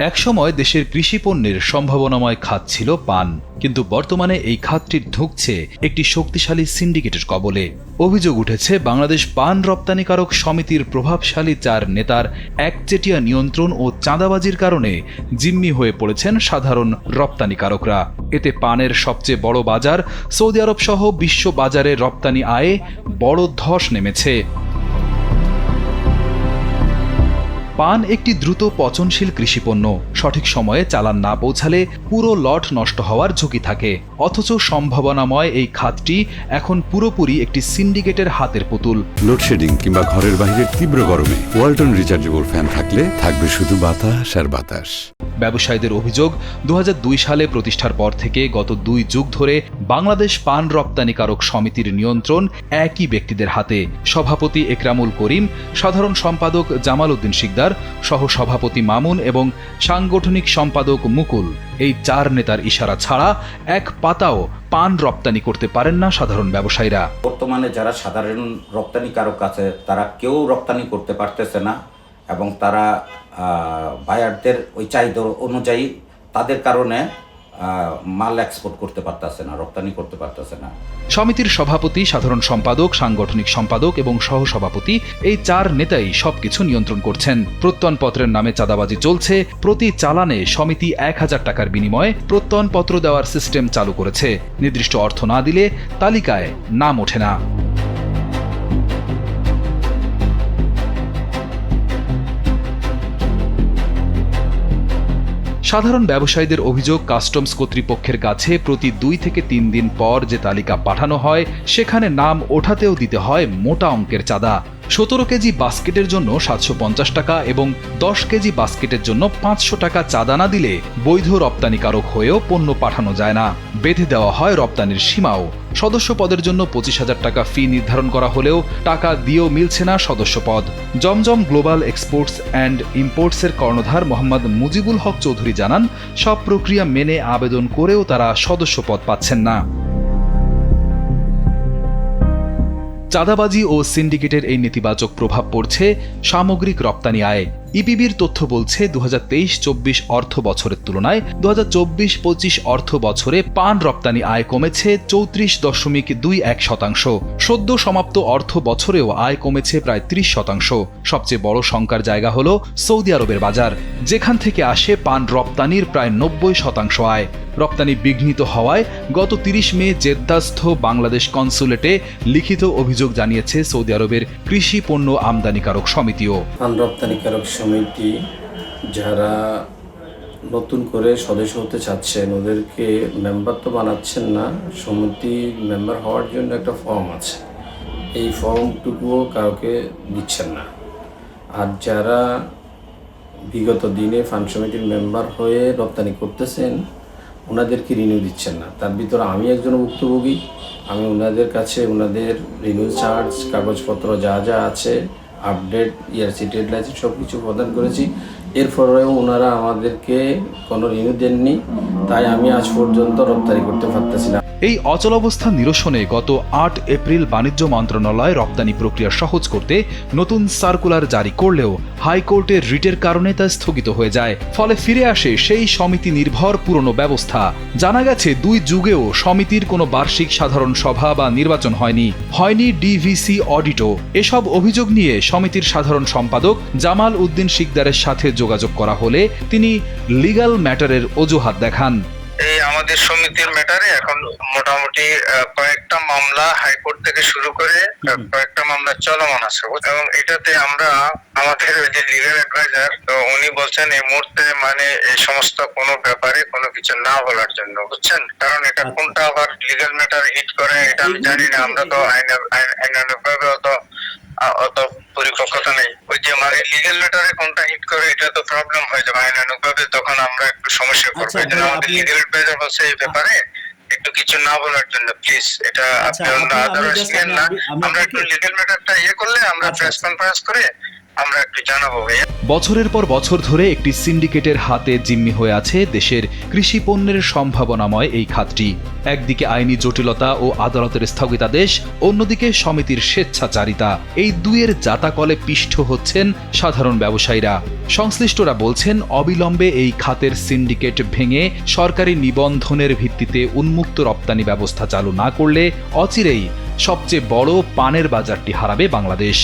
একসময় দেশের কৃষি পণ্যের সম্ভাবনাময় খাত ছিল পান, কিন্তু বর্তমানে এই খাতটি ঢুকছে একটি শক্তিশালী সিন্ডিকেটের কবলে। অভিযোগ উঠেছে বাংলাদেশ পান রপ্তানিকারক সমিতির প্রভাবশালী 4 নেতার একচেটিয়া নিয়ন্ত্রণ ও চাঁদাবাজির কারণে জিম্মি হয়ে পড়েছেন সাধারণ রপ্তানিকারকরা। এতে পানের সবচেয়ে বড় বাজার সৌদি আরব সহ বিশ্ব বাজারে রপ্তানি আয়ে বড় ধস নেমেছে। পান একটি দ্রুত পচনশীল কৃষিপণ্য। সঠিক সময়ে চালান না পৌঁছালে পুরো লট নষ্ট হওয়ার ঝুঁকি থাকে। অথচ সম্ভাবনাময় এই খাতটি এখন পুরোপুরি একটি সিন্ডিকেটের হাতের পুতুল। লোডশেডিং কিংবা ঘরের বাইরের তীব্র গরমে ওয়ালটন রিচার্জেবল ফ্যান থাকলে থাকবে শুধু বাতাস আর বাতাস। ব্যবসায়ীদের অভিযোগ, 2002 সালে প্রতিষ্ঠার পর থেকে গত 2 যুগ ধরে বাংলাদেশ পান রপ্তানিকারক সমিতির নিয়ন্ত্রণ একই ব্যক্তিদের হাতে। সভাপতি একরামুল করিম, সাধারণ সম্পাদক জামাল উদ্দিন শিকদার, সহ-সভাপতি মামুন এবং সাংগঠনিক সম্পাদক মুকুল, এই 4 নেতার ইশারা ছাড়া এক পাতাও পান রপ্তানি করতে পারেন না সাধারণ ব্যবসায়ীরা। বর্তমানে যারা সাধারণ রপ্তানিকারক আছে তারা কেউ রপ্তানি করতে পারতেছে না এবং তারা বায়ারদের ওই চাহিদা অনুযায়ী তাদের কারণে মাল এক্সপোর্ট করতে পারতেছে না, রপ্তানি করতে পারতেছে না। সমিতির সভাপতি, সাধারণ সম্পাদক, সাংগঠনিক সম্পাদক এবং সহসভাপতি, এই 4 নেতাই সবকিছু নিয়ন্ত্রণ করছেন। প্রত্যয়নপত্রের নামে চাঁদাবাজি চলছে। প্রতি চালানে সমিতি 1000 টাকার বিনিময়ে প্রত্যয়নপত্র দেওয়ার সিস্টেম চালু করেছে। নির্দিষ্ট অর্থ না দিলে তালিকায় নাম ওঠে না। সাধারণ ব্যবসায়ীদের অভিযোগ, কাস্টমস কর্তৃপক্ষের কাছে প্রতি 2 থেকে 3 দিন পর যে তালিকা পাঠানো হয় সেখানে নাম ওঠাতেও দিতে হয় মোটা অঙ্কের চাঁদা। 17 কেজি বাস্কেটের জন্য 750 টাকা এবং 10 কেজি বাস্কেটের জন্য 500 টাকা চাঁদা না দিলে বৈধ রপ্তানিকারক হয়েও পণ্য পাঠানো যায় না। বেঁধে দেওয়া হয় রপ্তানির সীমাও। সদস্য পদের জন্য 25,000 টাকা ফি নির্ধারণ করা হলেও টাকা দিয়েও মিলছে না সদস্য পদ। জমজম গ্লোবাল এক্সপোর্টস অ্যান্ড ইম্পোর্টসের কর্ণধার মোহাম্মদ মুজিবুল হক চৌধুরী জানান, সব প্রক্রিয়া মেনে আবেদন করেও তারা সদস্য পদ পাচ্ছেন না। চাঁদাবাজি ও সিন্ডিকেটের এই নেতিবাচক প্রভাব পড়ছে সামগ্রিক রপ্তানি আয়ে। ইপিবির তথ্য বলছে 2023-24 অর্থ বছরের তুলনায় 2024-25 অর্থ বছরে পান রপ্তানি আয় কমেছে 34.21%। সদ্য সমাপ্ত অর্থ বছরেও আয় কমেছে প্রায় 30%। সবচেয়ে বড় শঙ্কার জায়গা হল সৌদি আরবের বাজার, যেখান থেকে আসে পান রপ্তানির প্রায় 90% আয়। রপ্তানি বিঘ্নিত হওয়ায় গত 30 মে জেদ্দাস্থ বাংলাদেশ কনসুলেটে লিখিত অভিযোগ জানিয়েছে সৌদি আরবের কৃষি পণ্য আমদানিকারক সমিতিও। পান রপ্তানিকারক সমিতি যারা নতুন করে সদস্য হতে চাচ্ছেন ওদেরকে মেম্বার তো বানাচ্ছেন না, সমিতি মেম্বার হওয়ার জন্য একটা ফর্ম আছে, এই ফর্মটুকুও কাউকে দিচ্ছেন না। আর যারা বিগত দিনে ফান্ড সমিতির মেম্বার হয়ে রপ্তানি করতেছেন ওনাদেরকে রিনিউ দিচ্ছেন না। তার ভিতরে আমি একজন ভুক্তভোগী। আমি ওনাদের কাছে ওনাদের রিনিউ চার্জ, কাগজপত্র যা যা আছে, আপডেট, ইয়ারসি ট্রেড লাইসেন্স সব কিছু প্রদান করেছি। এরপরেও ওনারা আমাদেরকে কোনো রিনিউ দেননি, তাই আমি আজ পর্যন্ত রপ্তানি করতে পারতেছি না। এই অচলাবস্থা নিরসনে গত 8 এপ্রিল বাণিজ্য মন্ত্রণালয় রপ্তানি প্রক্রিয়া সহজ করতে নতুন সার্কুলার জারি করলেও হাইকোর্টের রিটের কারণে তা স্থগিত হয়ে যায়। ফলে ফিরে আসে সেই সমিতি নির্ভর পুরনো ব্যবস্থা। জানা গেছে 2 যুগেও সমিতির কোনো বার্ষিক সাধারণ সভা বা নির্বাচন হয়নি ডিভিসি অডিটও। এসব অভিযোগ নিয়ে সমিতির সাধারণ সম্পাদক জামাল উদ্দিন শিকদারের সাথে যোগাযোগ করা হলে তিনি লিগ্যাল ম্যাটারের অজুহাত দেখান। এই আমাদের সমিতির ম্যাটারে এখন মোটামুটি কয়েকটা মামলা হাইকোর্ট থেকে শুরু করে কয়েকটা মামলা চলমান আছে এবং এটাতে আমরা আমাদের ওই যে লিগ্যাল অ্যাডভাইজার, তো উনি বলছেন এই মুহূর্তে মানে এই সমস্ত কোনো ব্যাপারে কোনো কিছু না বলার জন্য, বুঝছেন, কারণ এটা কোনটা আবার লিগ্যাল ম্যাটার হিট করে এটা আমি জানি না। আমরা তো আইনানুগভাবে অত পরিপক্কতা নেই। ওই যে আমার লিগ্যাল ম্যাটারে কোনটা হিট করে এটা তো প্রবলেম হয়ে যাবে আইনানুগভাবে, তখন আমরা একটু সমস্যা করবো। এই জন্য আমাদের লিগ্যাল অ্যাডভাইজার বলছে এই ব্যাপারে একটু কিছু না বলার জন্য প্লিজ, এটা আপনি আদারওয়াইজ নেন না। আমরা একটু লিগ্যাল ম্যাটারটা করলে আমরা প্রেস কনফারেন্স করে আমরা একটু জানাবো ভাইয়া। বছরের পর বছর ধরে একটি সিন্ডিকেটের হাতে জিম্মি হয়ে আছে দেশের কৃষি পণ্যের সম্ভাবনাময় এই খাতটি। একদিকে আইনি জটিলতা ও আদালতের স্থগিতাদেশ, অন্যদিকে সমিতির স্বেচ্ছাচারিতা, এই দুইয়ের জাতাকলে পিষ্ট হচ্ছেন সাধারণ ব্যবসায়ীরা। সংশ্লিষ্টরা বলছেন, অবিলম্বে এই খাতের সিন্ডিকেট ভেঙে সরকারি নিবন্ধনের ভিত্তিতে উন্মুক্ত রপ্তানি ব্যবস্থা চালু না করলে অচিরেই সবচেয়ে বড় পানের বাজারটি হারাবে বাংলাদেশ।